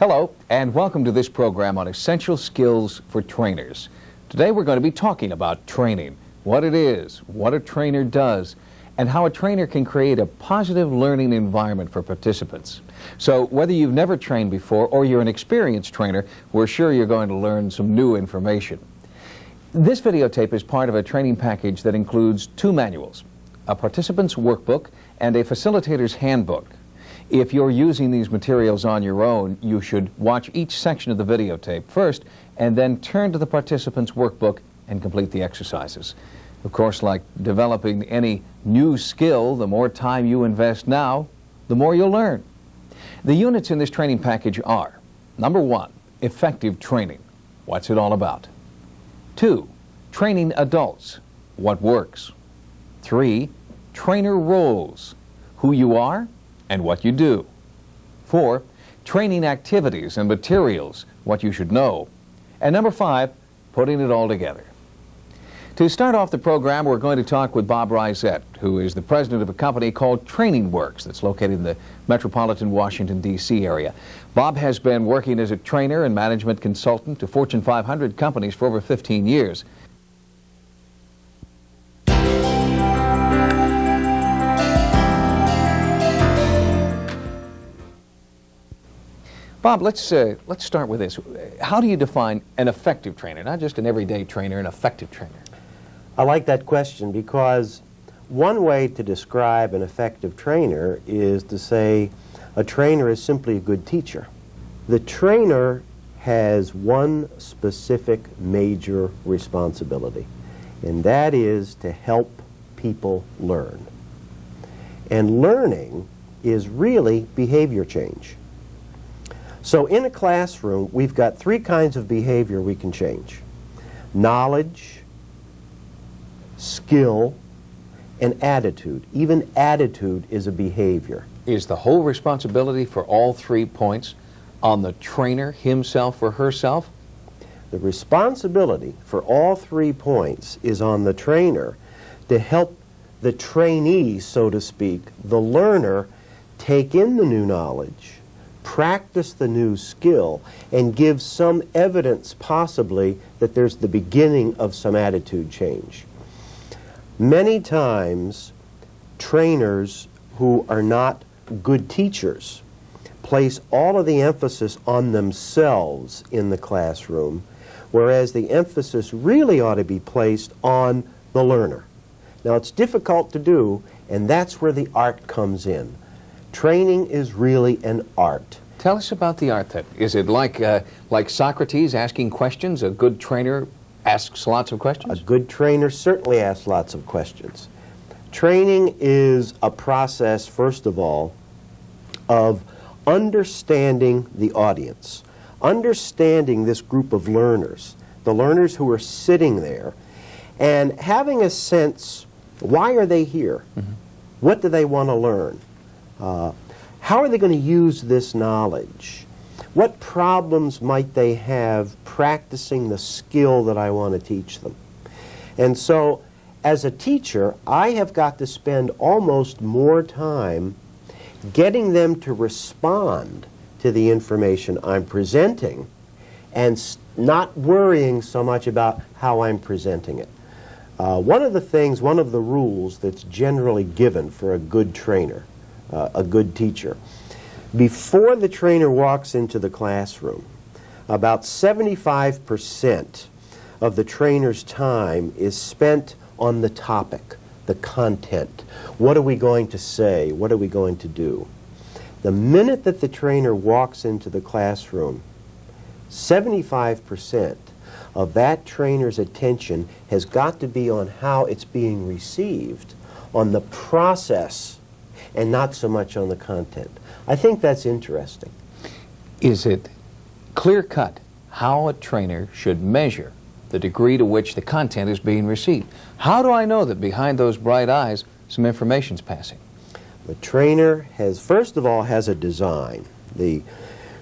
Hello, and welcome to this program on essential skills for trainers. Today we're going to be talking about training, what it is, what a trainer does, and how a trainer can create a positive learning environment for participants. So whether you've never trained before or you're an experienced trainer, we're sure you're going to learn some new information. This videotape is part of a training package that includes two manuals, a participant's workbook and a facilitator's handbook. If you're using these materials on your own, you should watch each section of the videotape first and then turn to the participant's workbook and complete the exercises. Of course, like developing any new skill, the more time you invest now, the more you'll learn. The units in this training package are: number 1, effective training. What's it all about? 2, training adults. What works? 3, trainer roles. Who you are and what you do. 4, training activities and materials, what you should know. And number 5, putting it all together. To start off the program, we're going to talk with Bob Risette, who is the president of a company called Training Works that's located in the metropolitan Washington, D.C. area. Bob has been working as a trainer and management consultant to Fortune 500 companies for over 15 years. Bob, let's start with this. How do you define an effective trainer? Not just an everyday trainer, an effective trainer. I like that question because one way to describe an effective trainer is to say a trainer is simply a good teacher. The trainer has one specific major responsibility, and that is to help people learn. And learning is really behavior change. So in a classroom, we've got 3 kinds of behavior we can change: knowledge, skill, and attitude. Even attitude is a behavior. Is the whole responsibility for all 3 points on the trainer himself or herself? The responsibility for all 3 points is on the trainer to help the trainee, so to speak, the learner, take in the new knowledge, practice the new skill, and give some evidence possibly that there's the beginning of some attitude change. Many times, trainers who are not good teachers place all of the emphasis on themselves in the classroom, whereas the emphasis really ought to be placed on the learner. Now, it's difficult to do, and that's where the art comes in. Training is really an art. Tell us about the art then. Is it like Socrates asking questions? A good trainer asks lots of questions? A good trainer certainly asks lots of questions. Training is a process, first of all, of understanding the audience, understanding this group of learners, the learners who are sitting there, and having a sense, why are they here? Mm-hmm. What do they want to learn? How are they going to use this knowledge? What problems might they have practicing the skill that I want to teach them? And so, as a teacher, I have got to spend almost more time getting them to respond to the information I'm presenting and not worrying so much about how I'm presenting it. One of the rules that's generally given for a good trainer, a good teacher, before the trainer walks into the classroom, about 75% of the trainer's time is spent on the topic, the content. What are we going to say? What are we going to do? The minute that the trainer walks into the classroom, 75% of that trainer's attention has got to be on how it's being received, on the process, and not so much on the content. I think that's interesting. Is it clear-cut how a trainer should measure the degree to which the content is being received? How do I know that behind those bright eyes some information's passing? The trainer has, first of all, has a design. The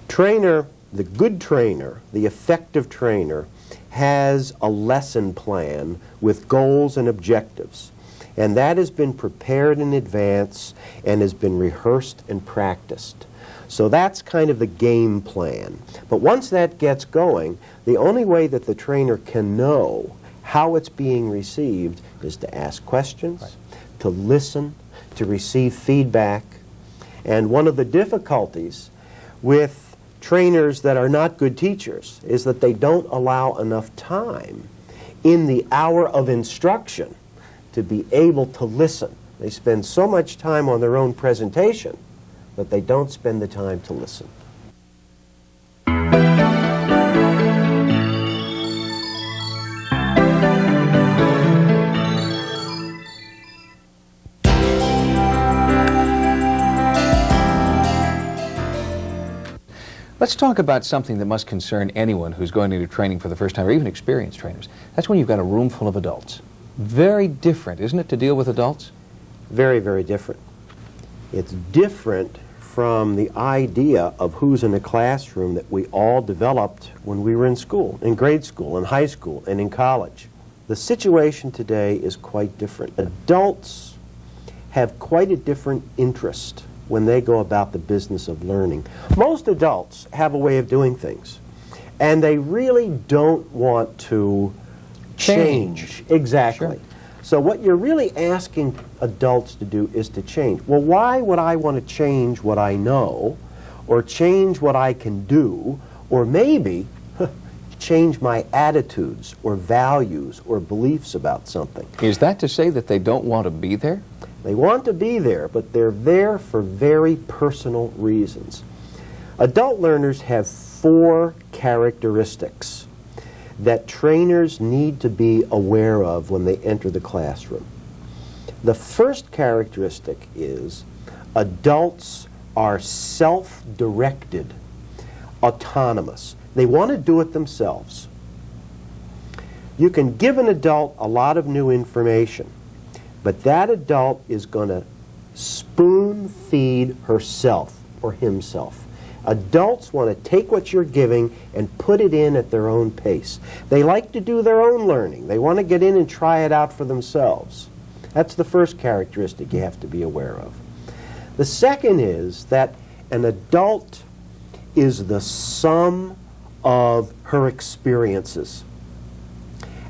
trainer, the good trainer, the effective trainer, has a lesson plan with goals and objectives. And that has been prepared in advance and has been rehearsed and practiced. So that's kind of the game plan. But once that gets going, the only way that the trainer can know how it's being received is to ask questions, to listen, to receive feedback. And one of the difficulties with trainers that are not good teachers is that they don't allow enough time in the hour of instruction to be able to listen. They spend so much time on their own presentation, but they don't spend the time to listen. Let's talk about something that must concern anyone who's going into training for the first time, or even experienced trainers. That's when you've got a room full of adults. Very different, isn't it, to deal with adults? Very, very different. It's different from the idea of who's in a classroom that we all developed when we were in school, in grade school, in high school, and in college. The situation today is quite different. Adults have quite a different interest when they go about the business of learning. Most adults have a way of doing things, and they really don't want to change. Exactly. Sure. So what you're really asking adults to do is to change. Well, why would I want to change what I know, or change what I can do, or maybe change my attitudes or values or beliefs about something? Is that to say that they don't want to be there? They want to be there, but they're there for very personal reasons. Adult learners have 4 characteristics that trainers need to be aware of when they enter the classroom. The first characteristic is adults are self-directed, autonomous. They want to do it themselves. You can give an adult a lot of new information, but that adult is going to spoon-feed herself or himself. Adults want to take what you're giving and put it in at their own pace. They like to do their own learning. They want to get in and try it out for themselves. That's the first characteristic you have to be aware of. The second is that an adult is the sum of her experiences.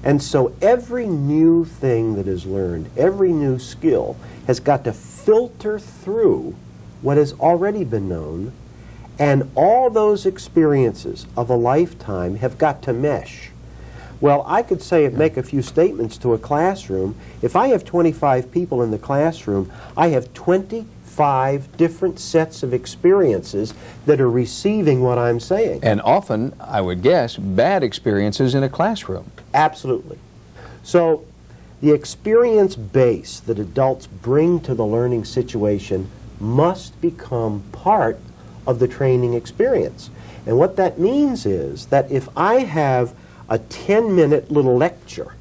And so every new thing that is learned, every new skill, has got to filter through what has already been known, and all those experiences of a lifetime have got to mesh. Well, I could say make a few statements to a classroom. If I have 25 people in the classroom, I have 25 different sets of experiences that are receiving what I'm saying. And often, I would guess, bad experiences in a classroom. Absolutely. So the experience base that adults bring to the learning situation must become part of the training experience. And what that means is that if I have a 10-minute little lecture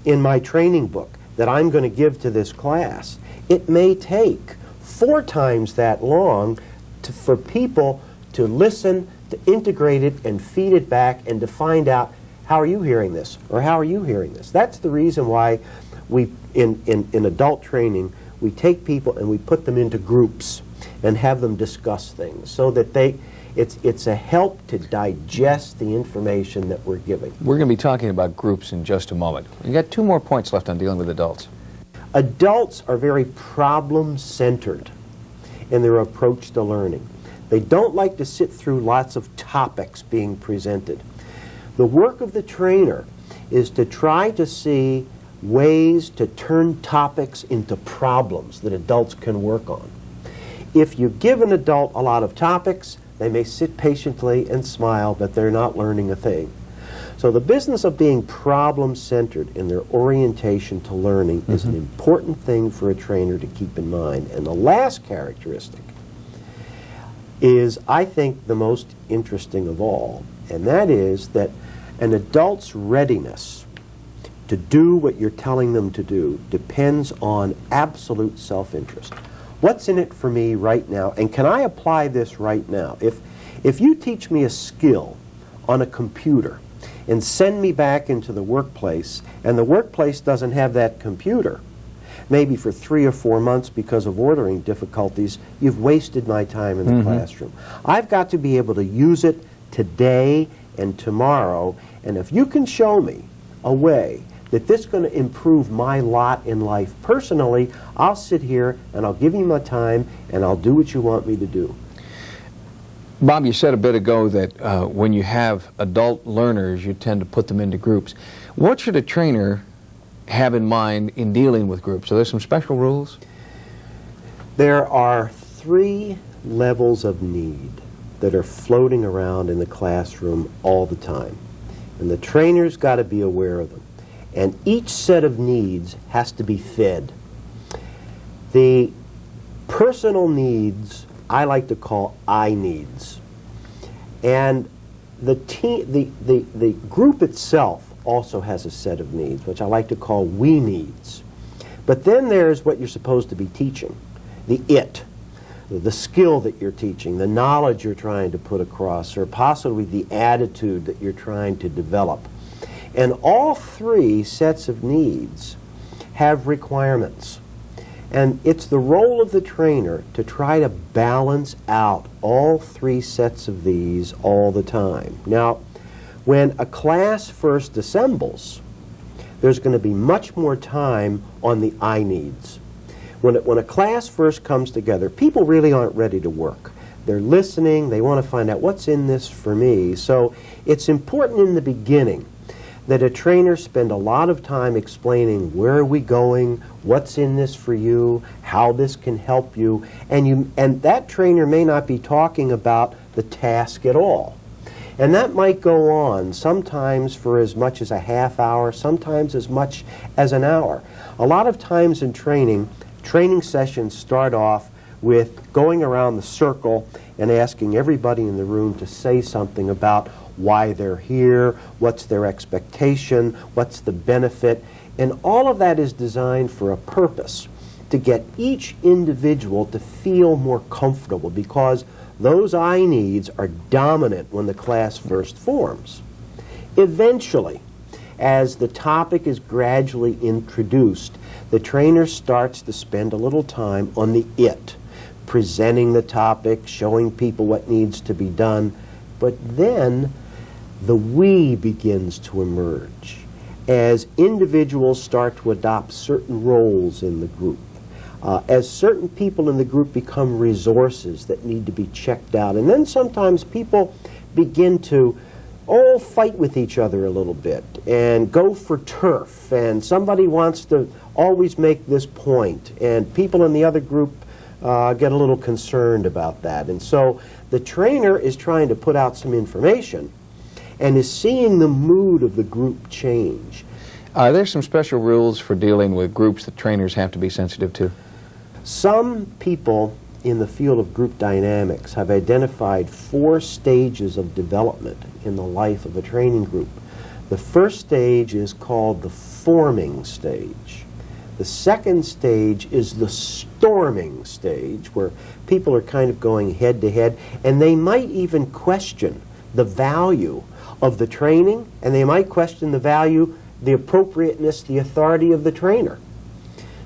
in my training book that I'm going to give to this class, it may take 4 times that long for people to listen, to integrate it, and feed it back, and to find out, how are you hearing this? Or how are you hearing this? That's the reason why we, in adult training, we take people and we put them into groups and have them discuss things so that it's a help to digest the information that we're giving. We're going to be talking about groups in just a moment. We've got 2 more points left on dealing with adults. Adults are very problem-centered in their approach to learning. They don't like to sit through lots of topics being presented. The work of the trainer is to try to see ways to turn topics into problems that adults can work on. If you give an adult a lot of topics, they may sit patiently and smile, but they're not learning a thing. So the business of being problem-centered in their orientation to learning is an important thing for a trainer to keep in mind. And the last characteristic is, I think, the most interesting of all, and that is that an adult's readiness to do what you're telling them to do depends on absolute self-interest. What's in it for me right now, and can I apply this right now? If you teach me a skill on a computer and send me back into the workplace, and the workplace doesn't have that computer, maybe for 3 or 4 months because of ordering difficulties, you've wasted my time in the classroom. I've got to be able to use it today and tomorrow, and if you can show me a way that this is going to improve my lot in life personally, I'll sit here and I'll give you my time and I'll do what you want me to do. Bob, you said a bit ago that when you have adult learners, you tend to put them into groups. What should a trainer have in mind in dealing with groups? Are there some special rules? There are 3 levels of need that are floating around in the classroom all the time. And the trainer's got to be aware of them. And each set of needs has to be fed. The personal needs I like to call I needs. And the group itself also has a set of needs, which I like to call we needs. But then there's what you're supposed to be teaching, the it, the skill that you're teaching, the knowledge you're trying to put across, or possibly the attitude that you're trying to develop. And all 3 sets of needs have requirements. And it's the role of the trainer to try to balance out all 3 sets of these all the time. Now, when a class first assembles, there's going to be much more time on the I needs. When a class first comes together, people really aren't ready to work. They're listening, they want to find out what's in this for me. So it's important in the beginning that a trainer spend a lot of time explaining where are we going, what's in this for you, how this can help you, and that trainer may not be talking about the task at all. And that might go on sometimes for as much as a half hour, sometimes as much as an hour. A lot of times in training sessions start off with going around the circle and asking everybody in the room to say something about why they're here, what's their expectation, what's the benefit, and all of that is designed for a purpose, to get each individual to feel more comfortable, because those I needs are dominant when the class first forms. Eventually, as the topic is gradually introduced, the trainer starts to spend a little time on the it, presenting the topic, showing people what needs to be done, but then the we begins to emerge as individuals start to adopt certain roles in the group. As certain people in the group become resources that need to be checked out. And then sometimes people begin to all fight with each other a little bit and go for turf. And somebody wants to always make this point. And people in the other group get a little concerned about that. And so the trainer is trying to put out some information and is seeing the mood of the group change. Are there some special rules for dealing with groups that trainers have to be sensitive to? Some people in the field of group dynamics have identified 4 stages of development in the life of a training group. The first stage is called the forming stage. The second stage is the storming stage, where people are kind of going head to head, and they might even question the value of the training, and they might question the value, the appropriateness, the authority of the trainer.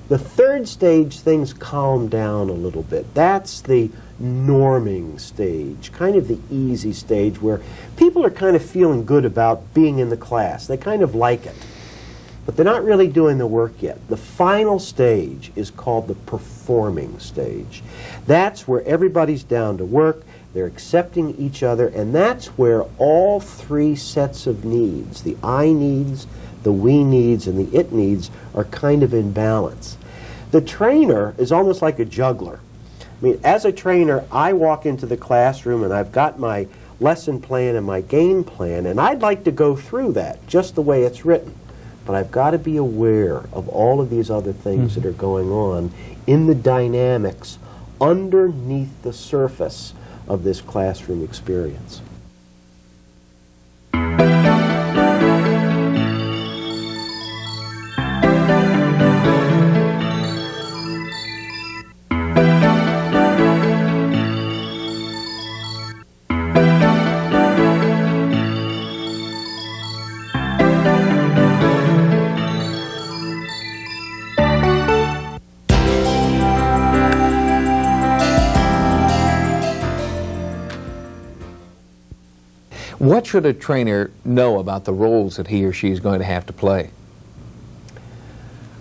The third stage, things calm down a little bit. That's the norming stage, kind of the easy stage where people are kind of feeling good about being in the class. They kind of like it, but they're not really doing the work yet. The final stage is called the performing stage. That's where everybody's down to work, they're accepting each other, and that's where all 3 sets of needs, the I needs, the we needs, and the it needs, are kind of in balance. The trainer is almost like a juggler. I mean, as a trainer, I walk into the classroom and I've got my lesson plan and my game plan, and I'd like to go through that just the way it's written. But I've got to be aware of all of these other things that are going on in the dynamics underneath the surface of this classroom experience. What should a trainer know about the roles that he or she is going to have to play?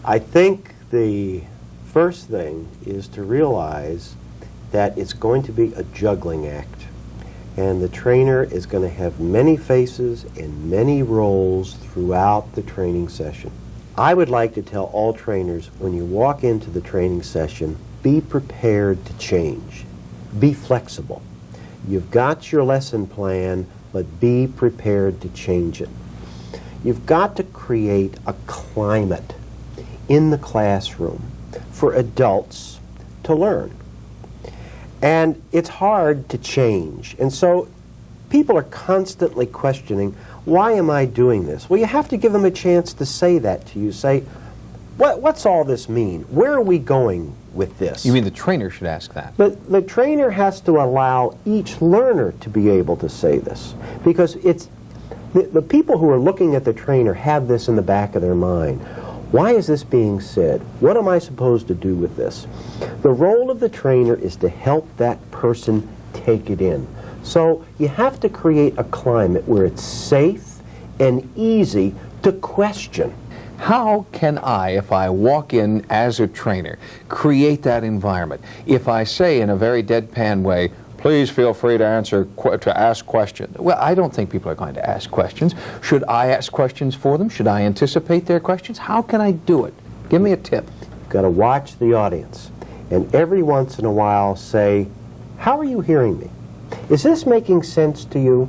I think the first thing is to realize that it's going to be a juggling act. And the trainer is going to have many faces and many roles throughout the training session. I would like to tell all trainers, when you walk into the training session, be prepared to change. Be flexible. You've got your lesson plan, but be prepared to change it. You've got to create a climate in the classroom for adults to learn. And it's hard to change. And so people are constantly questioning, why am I doing this? Well, you have to give them a chance to say that to you. Say, what's all this mean? Where are we going with this? You mean the trainer should ask that? But the trainer has to allow each learner to be able to say this. Because it's the people who are looking at the trainer have this in the back of their mind. Why is this being said? What am I supposed to do with this? The role of the trainer is to help that person take it in. So you have to create a climate where it's safe and easy to question. How can I, if I walk in as a trainer, create that environment? If I say in a very deadpan way, please feel free to ask questions. Well, I don't think people are going to ask questions. Should I ask questions for them? Should I anticipate their questions? How can I do it? Give me a tip. You've got to watch the audience and every once in a while say, how are you hearing me? Is this making sense to you?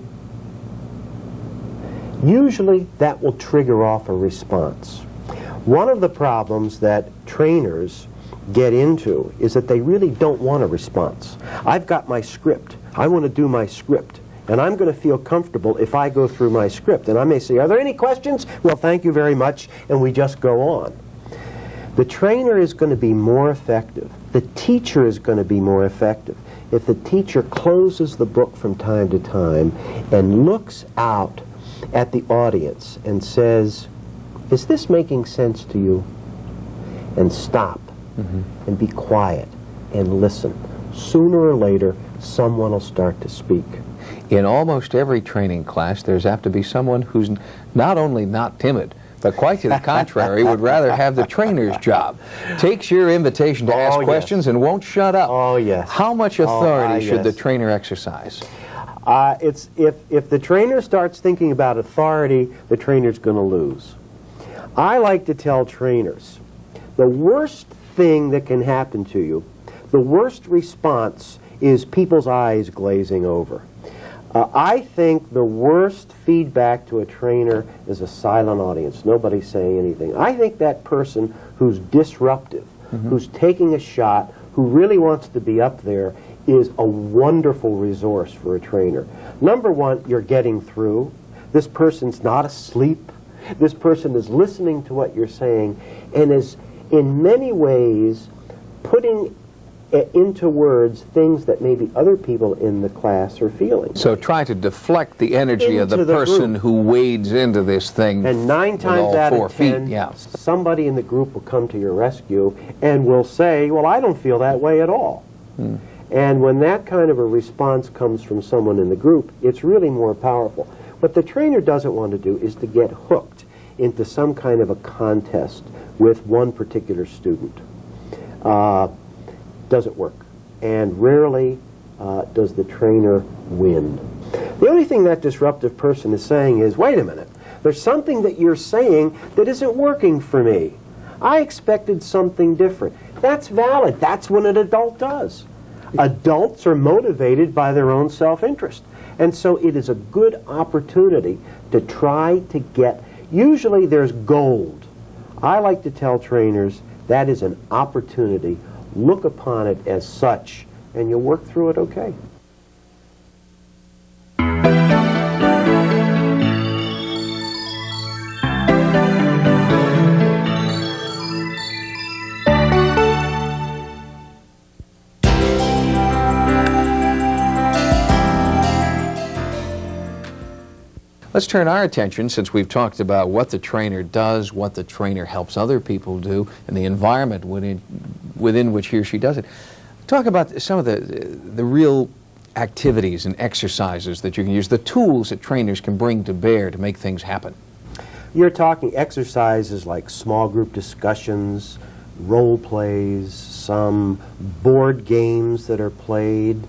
Usually that will trigger off a response. One of the problems that trainers get into is that they really don't want a response. I've got my script. I want to do my script. And I'm going to feel comfortable if I go through my script. And I may say, are there any questions? Well, thank you very much. And we just go on. The trainer is going to be more effective. The teacher is going to be more effective if the teacher closes the book from time to time and looks out at the audience and says, is this making sense to you? And stop. And be quiet and listen. Sooner or later, someone will start to speak. In almost every training class, there's apt to be someone who's not only not timid, but quite to the contrary, would rather have the trainer's job. Takes your invitation to ask questions and won't shut up. Oh, yes. How much authority should the trainer exercise? If the trainer starts thinking about authority, the trainer's going to lose. I like to tell trainers, the worst thing that can happen to you, the worst response is people's eyes glazing over. I think the worst feedback to a trainer is a silent audience, nobody saying anything. I think that person who's disruptive, who's taking a shot, who really wants to be up there, is a wonderful resource for a trainer. Number one, you're getting through. This person's not asleep. This person is listening to what you're saying and is in many ways putting into words things that maybe other people in the class are feeling. So try to deflect the energy of the person who wades into this thing. And 9 times out of 10, somebody in the group will come to your rescue and will say, well, I don't feel that way at all. And when that kind of a response comes from someone in the group, it's really more powerful. What the trainer doesn't want to do is to get hooked into some kind of a contest with one particular student. Doesn't work. And rarely does the trainer win. The only thing that disruptive person is saying is, wait a minute, there's something that you're saying that isn't working for me. I expected something different. That's valid. That's what an adult does. Adults are motivated by their own self-interest. And so it is a good opportunity to try to get, usually there's gold. I like to tell trainers that is an opportunity. Look upon it as such, and you'll work through it okay. Let's turn our attention, since we've talked about what the trainer does, what the trainer helps other people do, and the environment within which he or she does it. Talk about some of the real activities and exercises that you can use, the tools that trainers can bring to bear to make things happen? You're talking exercises like small group discussions, role plays, some board games that are played,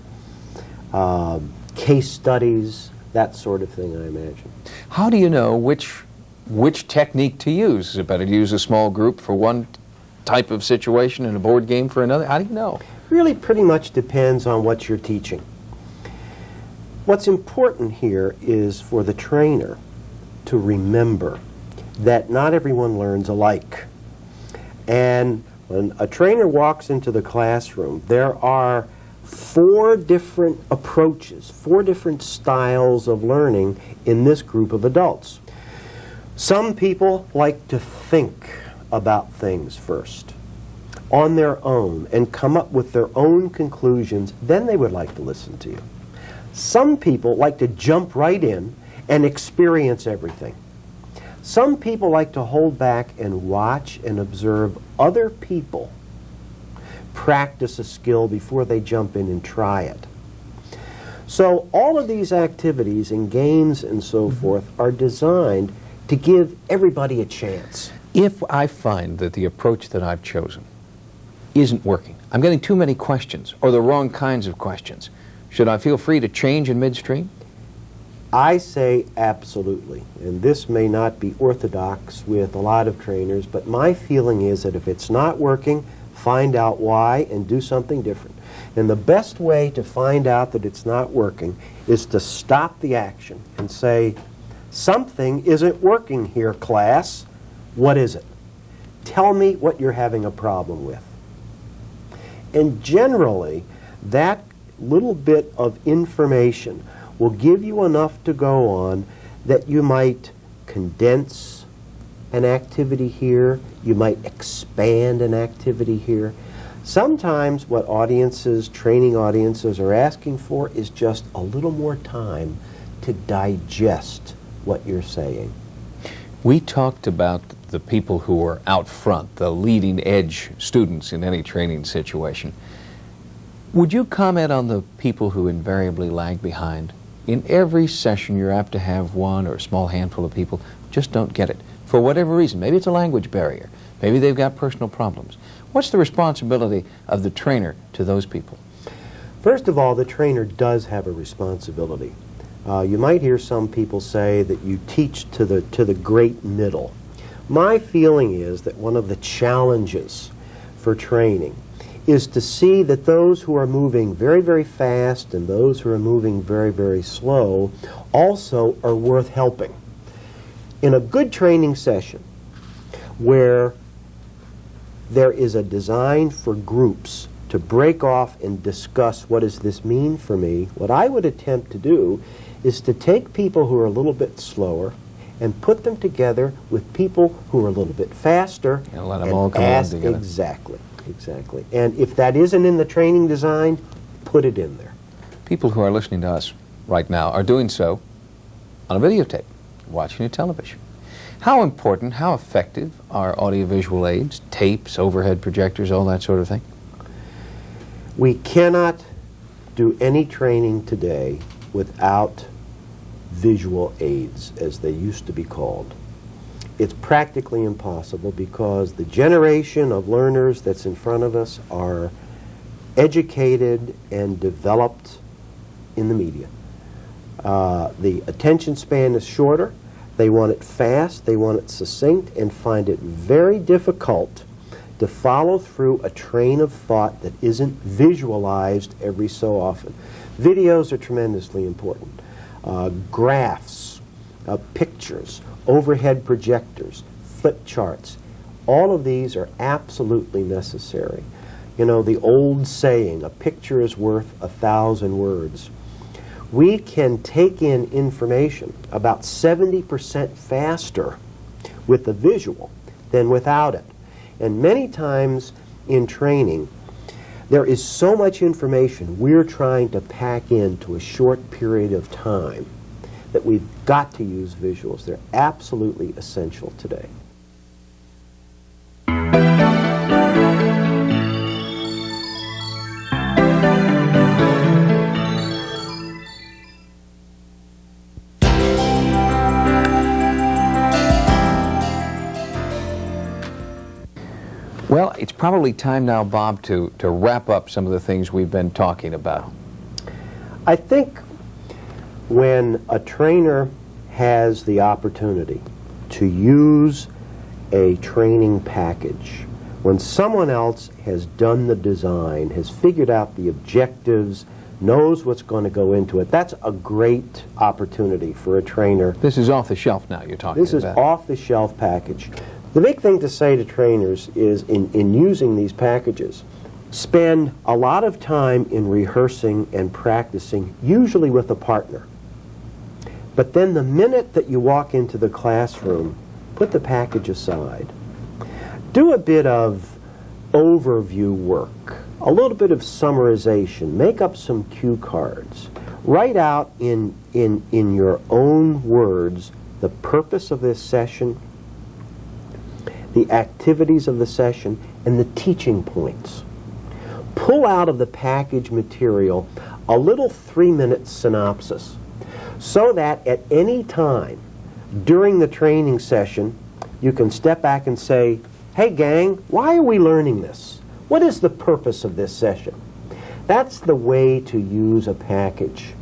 case studies, that sort of thing, I imagine. How do you know which technique to use? Is it better to use a small group for one type of situation and a board game for another? How do you know? Really pretty much depends on what you're teaching. What's important here is for the trainer to remember that not everyone learns alike. And when a trainer walks into the classroom, there are 4 different approaches, 4 different styles of learning in this group of adults. Some people like to think about things first on their own and come up with their own conclusions, then they would like to listen to you. Some people like to jump right in and experience everything. Some people like to hold back and watch and observe other people practice a skill before they jump in and try it. So all of these activities and games and so forth are designed to give everybody a chance. If I find that the approach that I've chosen isn't working, I'm getting too many questions or the wrong kinds of questions, should I feel free to change in midstream? I say absolutely, and this may not be orthodox with a lot of trainers, but my feeling is that if it's not working, find out why and do something different. And the best way to find out that it's not working is to stop the action and say, something isn't working here, class. What is it? Tell me what you're having a problem with. And generally, that little bit of information will give you enough to go on that you might condense an activity here, you might expand an activity here. Sometimes what audiences, training audiences, are asking for is just a little more time to digest what you're saying. We talked about the people who are out front, the leading edge students in any training situation. Would you comment on the people who invariably lag behind? In every session you're apt to have one or a small handful of people who just don't get it for whatever reason. Maybe it's a language barrier. Maybe they've got personal problems. What's the responsibility of the trainer to those people? First of all, the trainer does have a responsibility. You might hear some people say that you teach to the great middle. My feeling is that one of the challenges for training is to see that those who are moving very, very fast and those who are moving very, very slow also are worth helping. In a good training session where there is a design for groups to break off and discuss what does this mean for me, what I would attempt to do is to take people who are a little bit slower and put them together with people who are a little bit faster and let them all come in together. Exactly. Exactly. And if that isn't in the training design, put it in there. People who are listening to us right now are doing so on a videotape, watching a television. How important, how effective are audiovisual aids, tapes, overhead projectors, all that sort of thing? We cannot do any training today without visual aids, as they used to be called. It's practically impossible because the generation of learners that's in front of us are educated and developed in the media. The attention span is shorter. They want it fast, they want it succinct, and find it very difficult to follow through a train of thought that isn't visualized every so often. Videos are tremendously important. Graphs, pictures, overhead projectors, flip charts, all of these are absolutely necessary. You know, the old saying, a picture is worth 1,000 words. We can take in information about 70% faster with the visual than without it. And many times in training, there is so much information we're trying to pack into a short period of time that we've got to use visuals. They're absolutely essential today. It's probably time now, Bob, to wrap up some of the things we've been talking about. I think when a trainer has the opportunity to use a training package, when someone else has done the design, has figured out the objectives, knows what's going to go into it, that's a great opportunity for a trainer. This is off the shelf now you're talking about. This is off-the-shelf package. The big thing to say to trainers is in using these packages, spend a lot of time in rehearsing and practicing, usually with a partner. But then the minute that you walk into the classroom, put the package aside. Do a bit of overview work, a little bit of summarization, make up some cue cards. Write out in your own words the purpose of this session, the activities of the session, and the teaching points. Pull out of the package material a little 3-minute synopsis so that at any time during the training session you can step back and say, hey gang, why are we learning this? What is the purpose of this session? That's the way to use a package.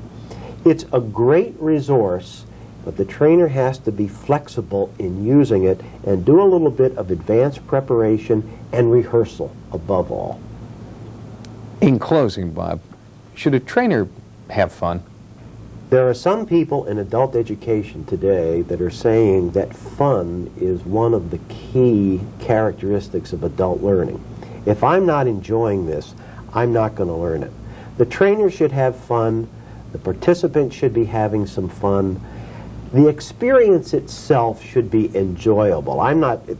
It's a great resource, but the trainer has to be flexible in using it and do a little bit of advanced preparation and rehearsal above all. In closing, Bob, should a trainer have fun? There are some people in adult education today that are saying that fun is one of the key characteristics of adult learning. If I'm not enjoying this, I'm not going to learn it. The trainer should have fun. The participant should be having some fun. The experience itself should be enjoyable.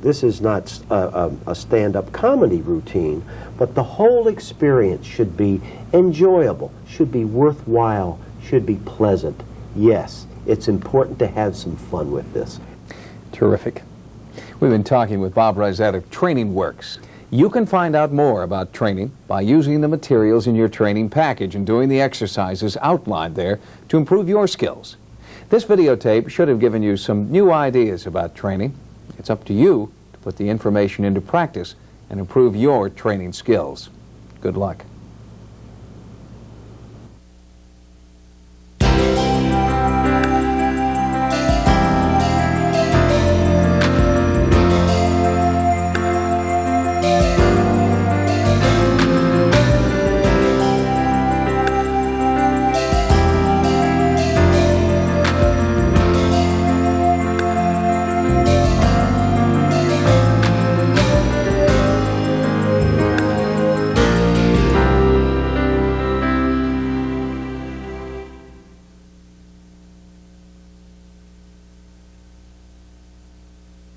This is not a stand-up comedy routine, but the whole experience should be enjoyable, should be worthwhile, should be pleasant. Yes, it's important to have some fun with this. Terrific. We've been talking with Bob Rosette of Training Works. You can find out more about training by using the materials in your training package and doing the exercises outlined there to improve your skills. This videotape should have given you some new ideas about training. It's up to you to put the information into practice and improve your training skills. Good luck.